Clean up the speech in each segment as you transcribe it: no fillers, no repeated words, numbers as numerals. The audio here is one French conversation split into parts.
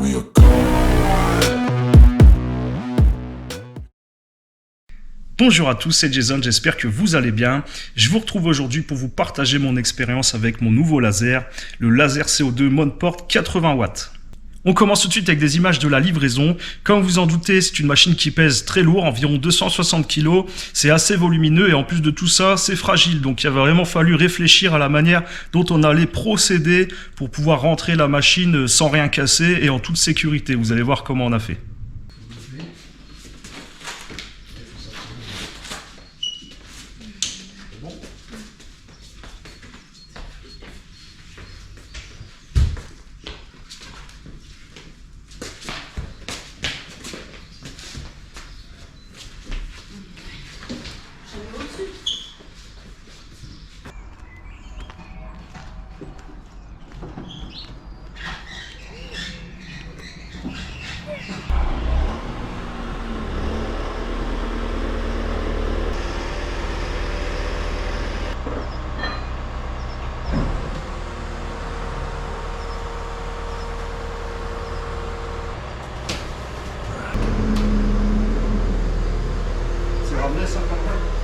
me a call. Bonjour à tous, c'est Jason, j'espère que vous allez bien. Je vous retrouve aujourd'hui pour vous partager mon expérience avec mon nouveau laser, le laser CO2 Monport 80 watts. On commence tout de suite avec des images de la livraison. Comme vous en doutez, c'est une machine qui pèse très lourd, environ 260 kg. C'est assez volumineux et en plus de tout ça, c'est fragile. Donc il a vraiment fallu réfléchir à la manière dont on allait procéder pour pouvoir rentrer la machine sans rien casser et en toute sécurité. Vous allez voir comment on a fait. C'est ramené ça quand même.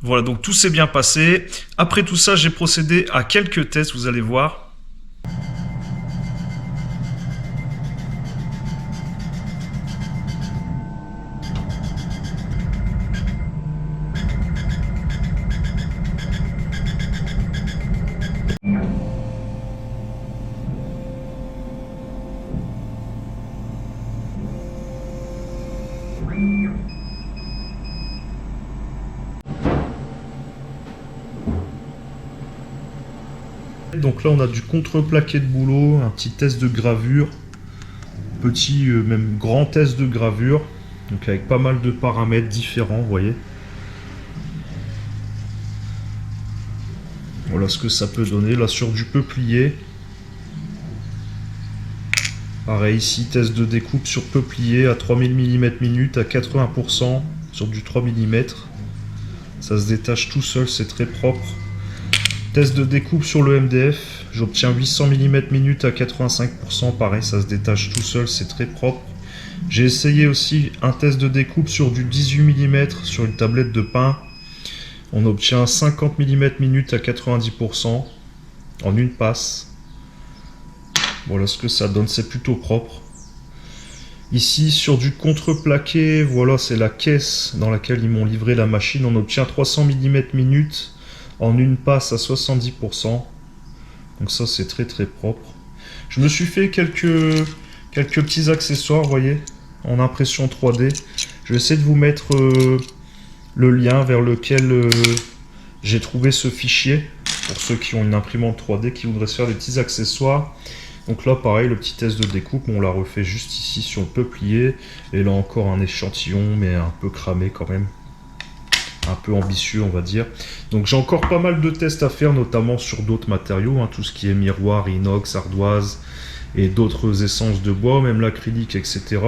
Voilà, donc tout s'est bien passé. Après tout ça, j'ai procédé à quelques tests, vous allez voir. Donc là on a du contreplaqué de boulot, un petit test de gravure, petit même grand test de gravure, donc avec pas mal de paramètres différents, vous voyez. Voilà ce que ça peut donner, là sur du peuplier. Pareil ici, test de découpe sur peuplier à 3000 mm à 80% sur du 3 mm. Ça se détache tout seul, c'est très propre. Test de découpe sur le MDF, j'obtiens 800 mm à 85%, pareil ça se détache tout seul, c'est très propre. J'ai essayé aussi un test de découpe sur du 18 mm sur une tablette de pain. On obtient 50 mm à 90% en une passe. Voilà ce que ça donne, c'est plutôt propre. Ici sur du contreplaqué, voilà c'est la caisse dans laquelle ils m'ont livré la machine. On obtient 300 mm en une passe à 70%. Donc ça c'est très très propre. Je me suis fait quelques petits accessoires, vous voyez, en impression 3D. Je vais essayer de vous mettre le lien vers lequel j'ai trouvé ce fichier. Pour ceux qui ont une imprimante 3D, qui voudraient se faire des petits accessoires. Donc là pareil, le petit test de découpe, on l'a refait juste ici sur le peuplier. Et là encore un échantillon, mais un peu cramé quand même. Un peu ambitieux on va dire. Donc j'ai encore pas mal de tests à faire, notamment sur d'autres matériaux, tout ce qui est miroir, inox, ardoise et d'autres essences de bois, même l'acrylique, etc.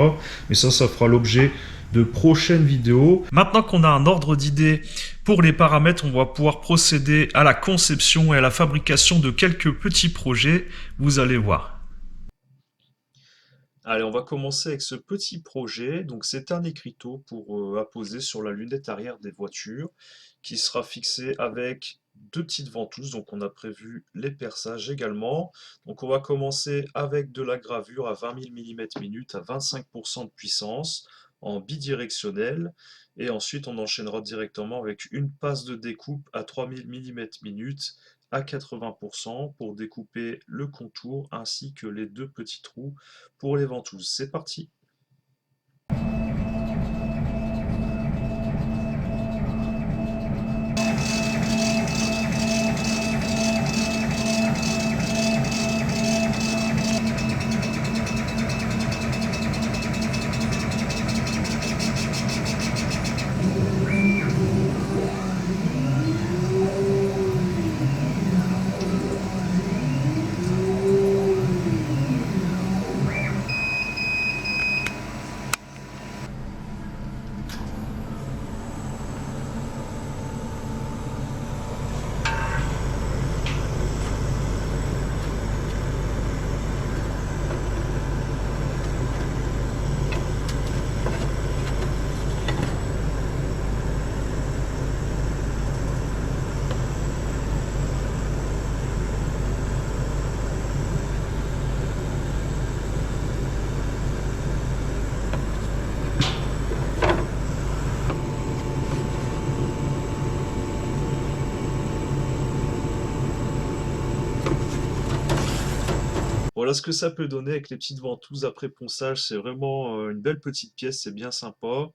Mais ça fera l'objet de prochaines vidéos. Maintenant qu'on a un ordre d'idée pour les paramètres, on va pouvoir procéder à la conception et à la fabrication de quelques petits projets, vous allez voir. Allez, on va commencer avec ce petit projet. Donc, c'est un écriteau pour apposer sur la lunette arrière des voitures qui sera fixé avec deux petites ventouses. Donc, on a prévu les perçages également. Donc, on va commencer avec de la gravure à 20 000 mm à 25% de puissance en bidirectionnel. Et ensuite, on enchaînera directement avec une passe de découpe à 3000 mm à 80% pour découper le contour ainsi que les deux petits trous pour les ventouses. C'est parti! Voilà ce que ça peut donner avec les petites ventouses après ponçage. C'est vraiment une belle petite pièce, c'est bien sympa.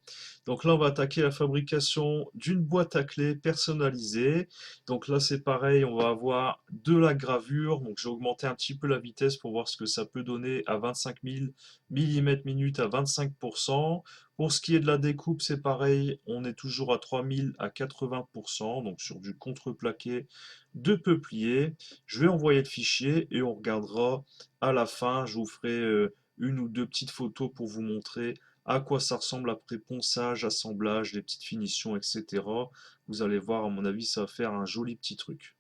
Donc là, on va attaquer la fabrication d'une boîte à clés personnalisée. Donc là, c'est pareil, on va avoir de la gravure. Donc j'ai augmenté un petit peu la vitesse pour voir ce que ça peut donner à 25 000 mm à 25%. Pour ce qui est de la découpe, c'est pareil, on est toujours à 3000 à 80%, donc sur du contreplaqué de peuplier. Je vais envoyer le fichier et on regardera à la fin. Je vous ferai une ou deux petites photos pour vous montrer à quoi ça ressemble après ponçage, assemblage, les petites finitions, etc. Vous allez voir, à mon avis, ça va faire un joli petit truc.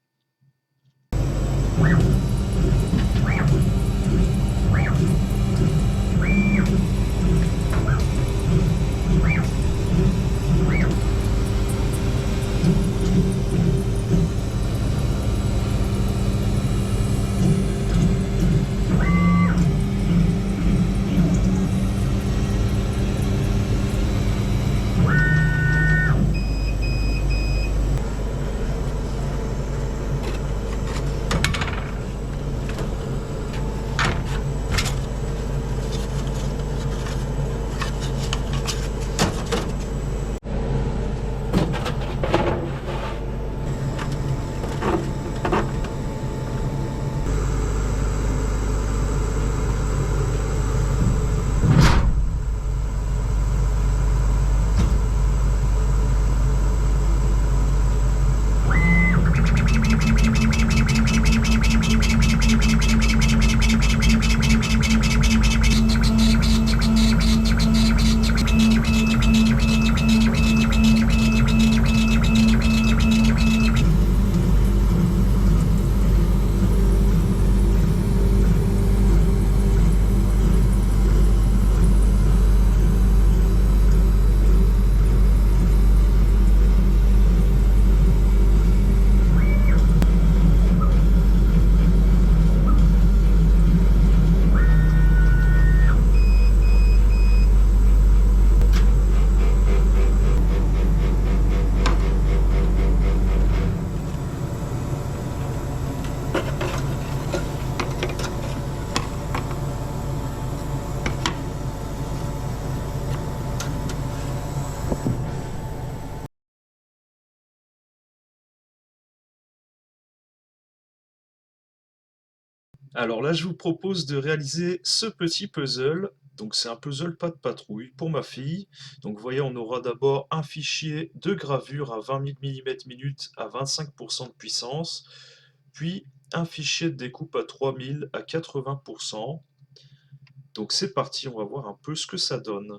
Alors là, je vous propose de réaliser ce petit puzzle. Donc c'est un puzzle pas de patrouille pour ma fille. Donc vous voyez, on aura d'abord un fichier de gravure à 20 000 mm à 25% de puissance, puis un fichier de découpe à 3000 à 80%. Donc c'est parti, on va voir un peu ce que ça donne.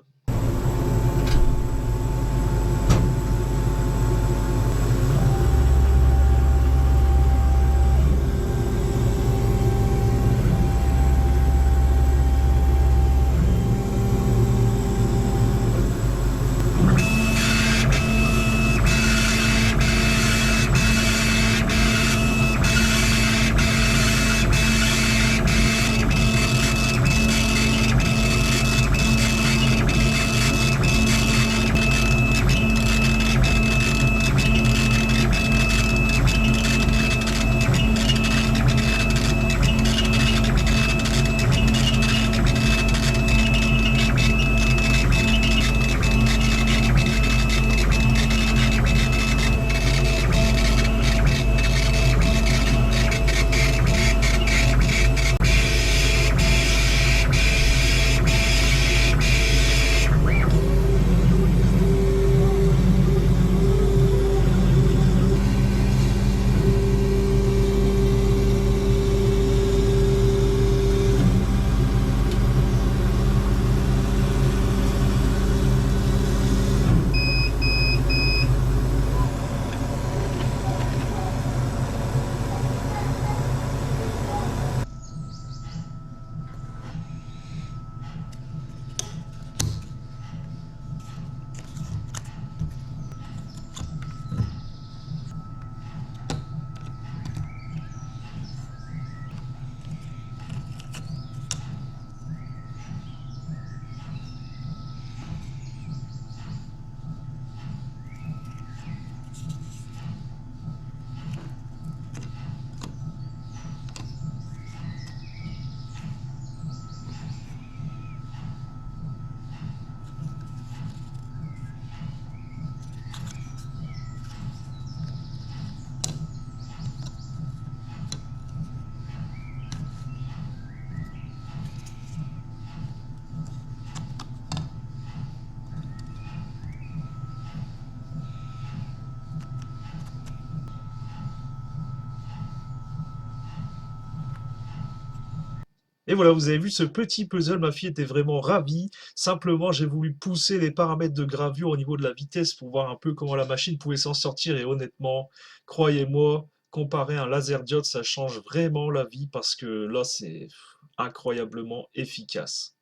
Et voilà, vous avez vu ce petit puzzle, ma fille était vraiment ravie. Simplement, j'ai voulu pousser les paramètres de gravure au niveau de la vitesse pour voir un peu comment la machine pouvait s'en sortir. Et honnêtement, croyez-moi, comparer un laser diode, ça change vraiment la vie parce que là, c'est incroyablement efficace.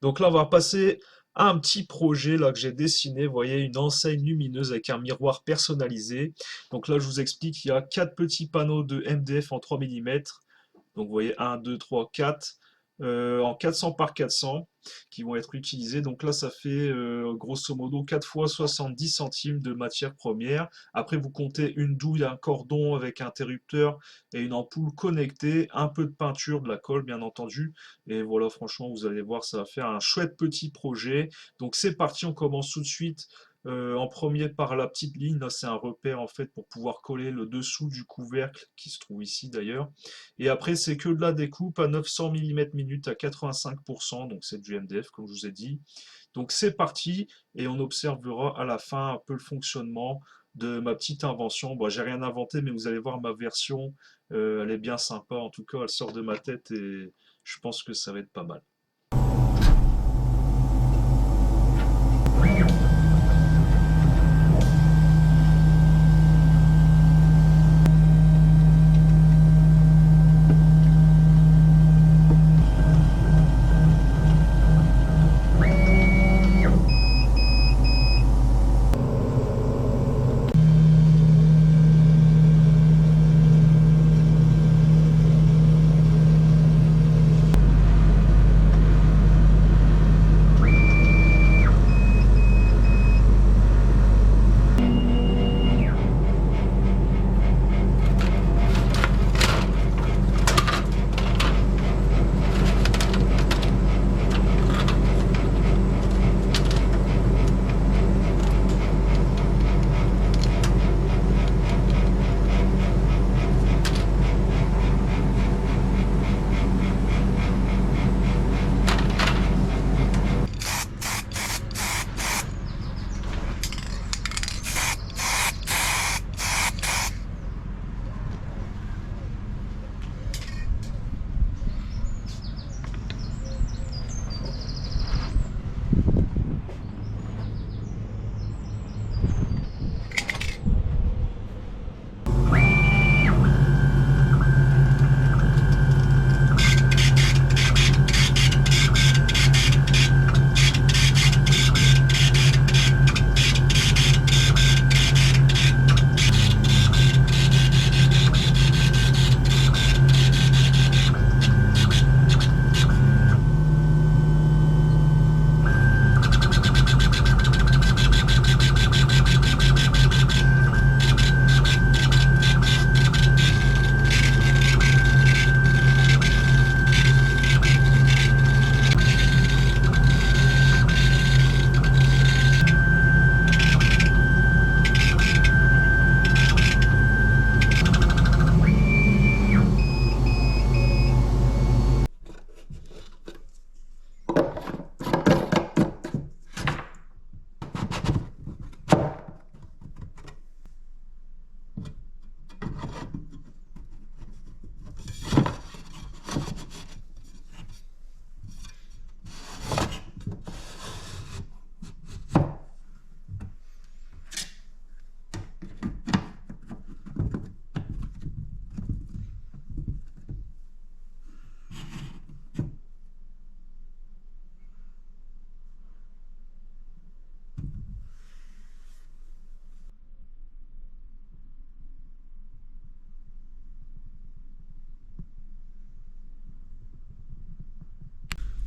Donc là, on va passer à un petit projet là que j'ai dessiné. Vous voyez, une enseigne lumineuse avec un miroir personnalisé. Donc là, je vous explique, il y a quatre petits panneaux de MDF en 3 mm. Donc vous voyez 1, 2, 3, 4 en 400 par 400 qui vont être utilisés. Donc là, ça fait grosso modo 4 fois 70 centimes de matière première. Après, vous comptez une douille, un cordon avec interrupteur et une ampoule connectée, un peu de peinture, de la colle bien entendu. Et voilà, franchement, vous allez voir, ça va faire un chouette petit projet. Donc c'est parti, on commence tout de suite. En premier par la petite ligne, là c'est un repère en fait pour pouvoir coller le dessous du couvercle qui se trouve ici d'ailleurs. Et après c'est que de la découpe à 900 mm à 85%, donc c'est du MDF comme je vous ai dit. Donc c'est parti et on observera à la fin un peu le fonctionnement de ma petite invention. Bon, j'ai rien inventé mais vous allez voir ma version, elle est bien sympa en tout cas, elle sort de ma tête et je pense que ça va être pas mal.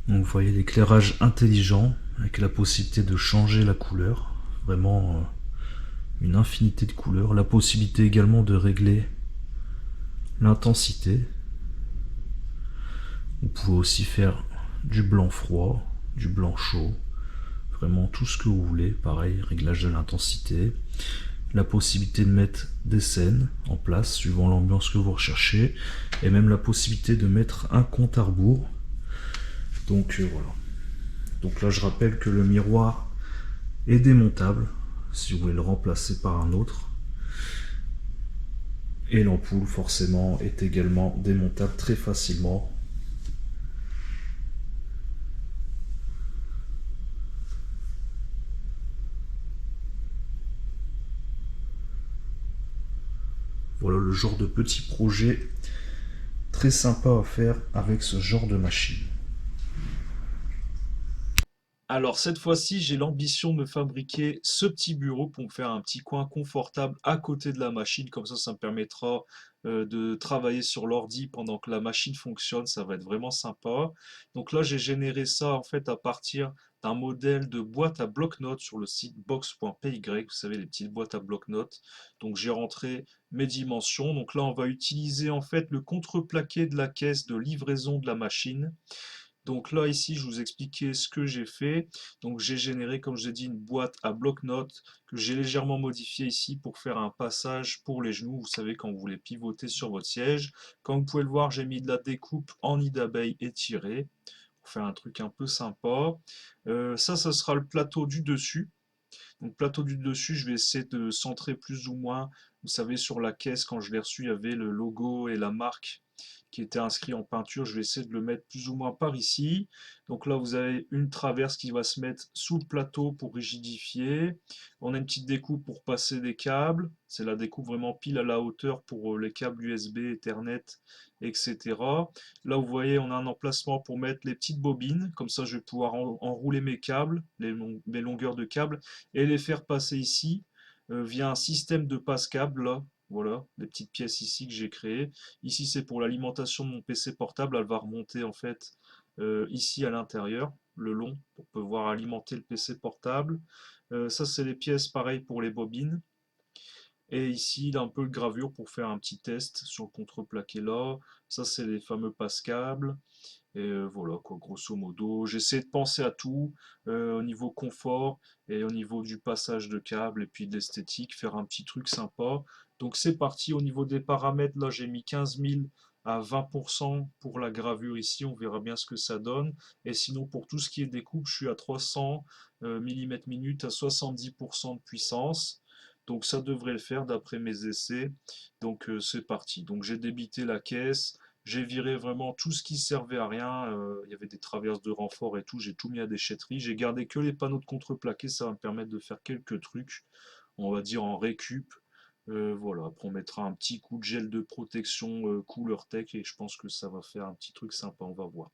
Donc vous voyez l'éclairage intelligent avec la possibilité de changer la couleur, vraiment une infinité de couleurs, la possibilité également de régler l'intensité. Vous pouvez aussi faire du blanc froid, du blanc chaud, vraiment tout ce que vous voulez, pareil, réglage de l'intensité, la possibilité de mettre des scènes en place suivant l'ambiance que vous recherchez, et même la possibilité de mettre un compte à rebours. Donc voilà. Donc là je rappelle que le miroir est démontable, si vous voulez le remplacer par un autre. Et l'ampoule forcément est également démontable très facilement. Voilà le genre de petit projet très sympa à faire avec ce genre de machine. Alors cette fois-ci, j'ai l'ambition de me fabriquer ce petit bureau pour me faire un petit coin confortable à côté de la machine. Comme ça me permettra de travailler sur l'ordi pendant que la machine fonctionne. Ça va être vraiment sympa. Donc là, j'ai généré ça en fait à partir d'un modèle de boîte à bloc-notes sur le site box.py. Vous savez, les petites boîtes à bloc-notes. Donc j'ai rentré mes dimensions. Donc là, on va utiliser en fait le contreplaqué de la caisse de livraison de la machine. Donc là, ici, je vous expliquais ce que j'ai fait. Donc j'ai généré, comme je vous ai dit, une boîte à bloc-notes que j'ai légèrement modifiée ici pour faire un passage pour les genoux. Vous savez, quand vous voulez pivoter sur votre siège. Comme vous pouvez le voir, j'ai mis de la découpe en nid d'abeille étirée pour faire un truc un peu sympa. Ça, ce sera le plateau du dessus. Donc plateau du dessus, je vais essayer de centrer plus ou moins. Vous savez, sur la caisse, quand je l'ai reçu, il y avait le logo et la marque qui était inscrit en peinture. Je vais essayer de le mettre plus ou moins par ici. Donc là, vous avez une traverse qui va se mettre sous le plateau pour rigidifier. On a une petite découpe pour passer des câbles. C'est la découpe vraiment pile à la hauteur pour les câbles USB, Ethernet, etc. Là, vous voyez, on a un emplacement pour mettre les petites bobines. Comme ça, je vais pouvoir enrouler mes câbles, mes longueurs de câbles, et les faire passer ici via un système de passe-câble là. Voilà, les petites pièces ici que j'ai créées. Ici, c'est pour l'alimentation de mon PC portable. Elle va remonter en fait ici à l'intérieur, le long, pour pouvoir alimenter le PC portable. Ça, c'est les pièces pareilles pour les bobines. Et ici, il a un peu de gravure pour faire un petit test sur le contreplaqué là. Ça, c'est les fameux passe-câbles. Et voilà, quoi, grosso modo. J'essaie de penser à tout au niveau confort et au niveau du passage de câble et puis de l'esthétique, faire un petit truc sympa. Donc c'est parti. Au niveau des paramètres, là j'ai mis 15 000 à 20% pour la gravure ici. On verra bien ce que ça donne. Et sinon, pour tout ce qui est découpe, je suis à 300 mm à 70% de puissance. Donc ça devrait le faire d'après mes essais. Donc c'est parti. Donc j'ai débité la caisse. J'ai viré vraiment tout ce qui servait à rien. Il y avait des traverses de renfort et tout. J'ai tout mis à déchetterie. J'ai gardé que les panneaux de contreplaqué. Ça va me permettre de faire quelques trucs, on va dire en récup. Voilà. Après, on mettra un petit coup de gel de protection couleur tech et je pense que ça va faire un petit truc sympa. On va voir.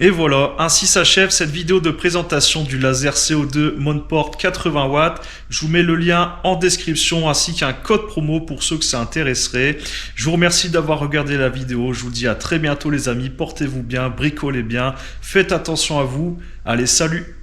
Et voilà, ainsi s'achève cette vidéo de présentation du laser CO2 Monport 80 watts. Je vous mets le lien en description ainsi qu'un code promo pour ceux que ça intéresserait. Je vous remercie d'avoir regardé la vidéo. Je vous dis à très bientôt les amis. Portez-vous bien, bricolez bien, faites attention à vous. Allez, salut!